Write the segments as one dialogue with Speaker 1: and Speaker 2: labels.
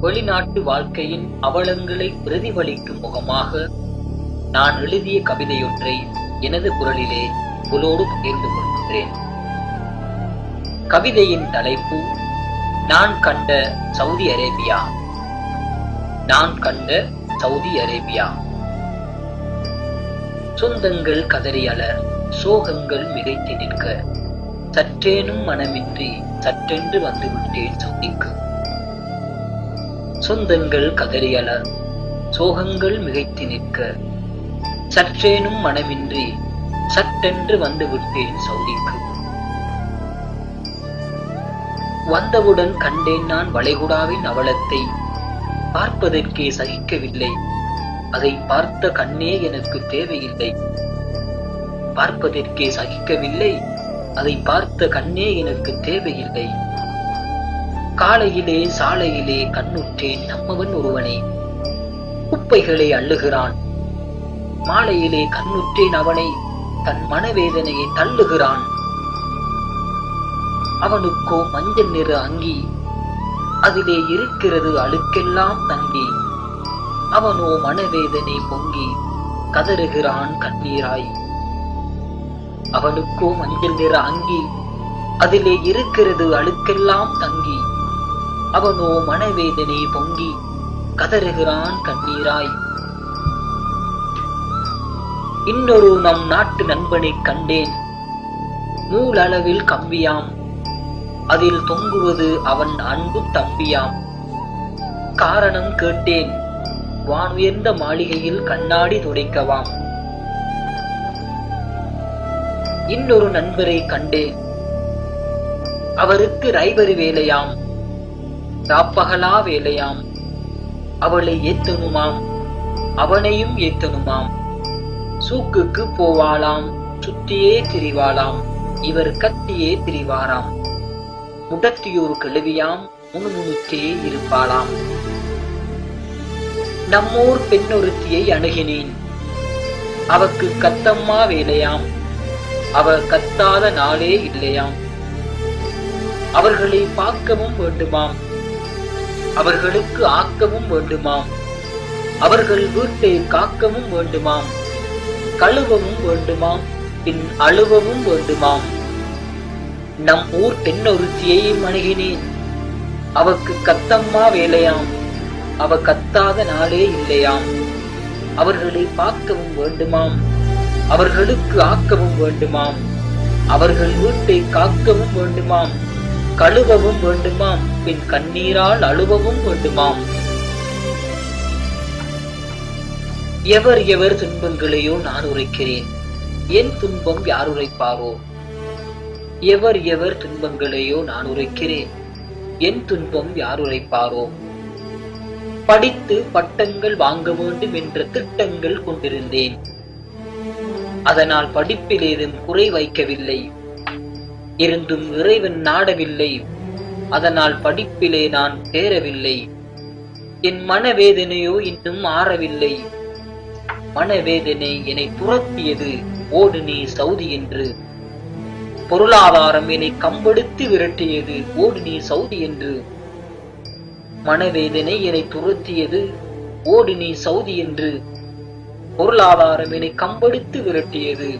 Speaker 1: வெளிநாட்டு வாழ்க்கையின் அவலங்களை பிரதிபலிக்கும் முகமாக நான் எழுதிய கவிதையொன்றை எனது குரலிலே உங்களோடு பகிர்ந்து கொள்கின்றேன். கவிதையின் தலைப்பு நான் கண்ட சவுதி அரேபியா. நான் கண்ட சவுதி அரேபியா. சொந்தங்கள் கதறியல, சோகங்கள் மிகைத்து நிற்க, சற்றேனும் மனமின்றி சற்றென்று வந்துவிட்டேன் சவுதிக்கு. சொந்தங்கள் கதறியல, சோகங்கள் மிகைத்து நிற்க, சற்றேனும் மனமின்றி சற்றென்று வந்துவிட்டேன் சவுதிக்கு. வந்தவுடன் கண்டேன் நான் வளைகுடாவின் அவலத்தை. பார்ப்பதற்கே சகிக்கவில்லை, அதை பார்த்த கண்ணே எனக்கு தேவையில்லை. பார்ப்பதற்கே சகிக்கவில்லை, அதை பார்த்த கண்ணே எனக்கு தேவையில்லை. காலையிலே சாலையிலே கண்ணுற்றேன் நம்மவன் ஒருவனை, குப்பைகளை அள்ளுகிறான். மாலையிலே கண்ணுற்றேன் அவனை, தன் மனவேதனையை தள்ளுகிறான். அவனுக்கோ மஞ்சள் நிற அங்கி, அதிலே இருக்கிறது அழுக்கெல்லாம் தங்கி. அவனோ மனவேதனை பொங்கி கதறுகிறான் கண்ணீராய். அவனுக்கோ மஞ்சள் நிற அங்கி, அதிலே இருக்கிறது அழுக்கெல்லாம் தங்கி. அவனோ மனவேதனை பொங்கி கதறுகிறான் கண்ணீராய். இன்னொரு நம் நாட்டு நண்பனை கண்டேன், நூலளவில் கம்பியாம், அதில் தொங்குவது அவன் அன்பு தம்பியாம். காரணம் கேட்டேன், வானுயர்ந்த மாளிகையில் கண்ணாடி துடைக்கவாம். இன்னொரு நண்பரை கண்டேன், அவருக்கு ரைவரி வேலையாம், ராப்பகலா வேலையாம். அவளை ஏத்தனுமாம், அவனையும் ஏத்தனுமாம். சூக்குக்கு போவாளாம், சுத்தியே திரிவாளாம், இவர் கத்தியே திரிவாராம். முடத்தியூர் கிழவியாம், முணுமுணுத்தே இருப்பாளாம். நம்மூர் பெண்ணொருத்தியை அணுகினேன், அவக்கு கத்தம்மா வேலையாம், அவ கத்தாத நாளே இல்லையாம். அவர்களை பார்க்கவும் வேண்டுமாம், அவர்களுக்கு ஆக்கவும் வேண்டுமாம். அவர்கள் வீட்டை காக்கவும் வேண்டுமாம், கழுவவும் வேண்டுமாம், பின் அழுவவும் வேண்டுமாம். நம் ஊர் பெண்ணொருத்தியையும் அணுகினேன், அவக்கு கத்தம்மா வேலையாம், அவ கத்தாத நாளே இல்லையாம். அவர்களை பார்க்கவும் வேண்டுமாம், அவர்களுக்கு ஆக்கவும் வேண்டுமாம். அவர்கள் வீட்டை காக்கவும் வேண்டுமாம், கழுவவும் வேண்டுமாம், பின் கண்ணீரால் அழுவவும் வேண்டுமாம். எவர் எவர் துன்பங்களையோ நான் உரைக்கிறேன், என் துன்பம் யார் உரைப்பாரோ? எவர் எவர் துன்பங்களையோ நான் உரைக்கிறேன், என் துன்பம் யார் உரைப்பாரோ? படித்து பட்டங்கள் வாங்க வேண்டும் என்ற திட்டங்கள் கொண்டிருந்தேன், அதனால் படிப்பில் ஏதும் குறை வைக்கவில்லை. இருந்தும் இறைவன் நாடவில்லை, அதனால் படிப்பிலே நான் தேரவில்லை. என் மனவேதனையோ இன்னும் ஆறவில்லை. மனவேதனை என்னை துரத்தியது, ஓடு நீ சவுதி என்று. பொருளாதாரம் என்னை கம்பெடுத்து விரட்டியது, ஓடு நீ சவுதி என்று. மனவேதனை என்னை துரத்தியது, ஓடு நீ சவுதி என்று. பொருளாதாரம் என்னை கம்பெடுத்து விரட்டியது,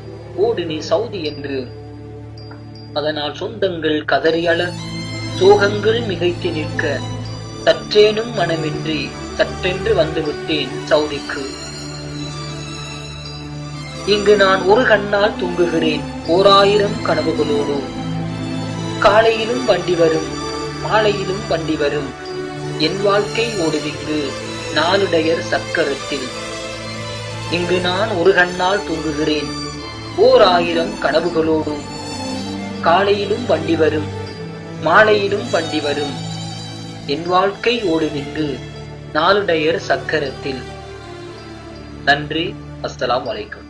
Speaker 1: ஓடு நீ சவுதி என்று. அதனால் சொந்தங்கள் கதறியல, சோகங்கள் மிகைத்து நிற்க, சற்றேனும் மனமின்றி சற்றென்று வந்துவிட்டேன் சவுதிக்கு. இங்கு நான் ஒரு கண்ணால் தூங்குகிறேன் 1000 கனவுகளோடு. காலையிலும் வண்டி வரும், மாலையிலும் வண்டி வரும், என் வாழ்க்கை ஓடுதிங்கு 4 டயர் சக்கரத்தில். இங்கு நான் ஒரு கண்ணால் தூங்குகிறேன் 1000 கனவுகளோடு. காலையிலும் வண்டி வரும், மாலையிலும் வண்டி வரும், என் வாழ்க்கை ஓடுதிங்கு 4 டயர் சக்கரத்தில். நன்றி. அஸ்ஸலாமு அலைக்கும்.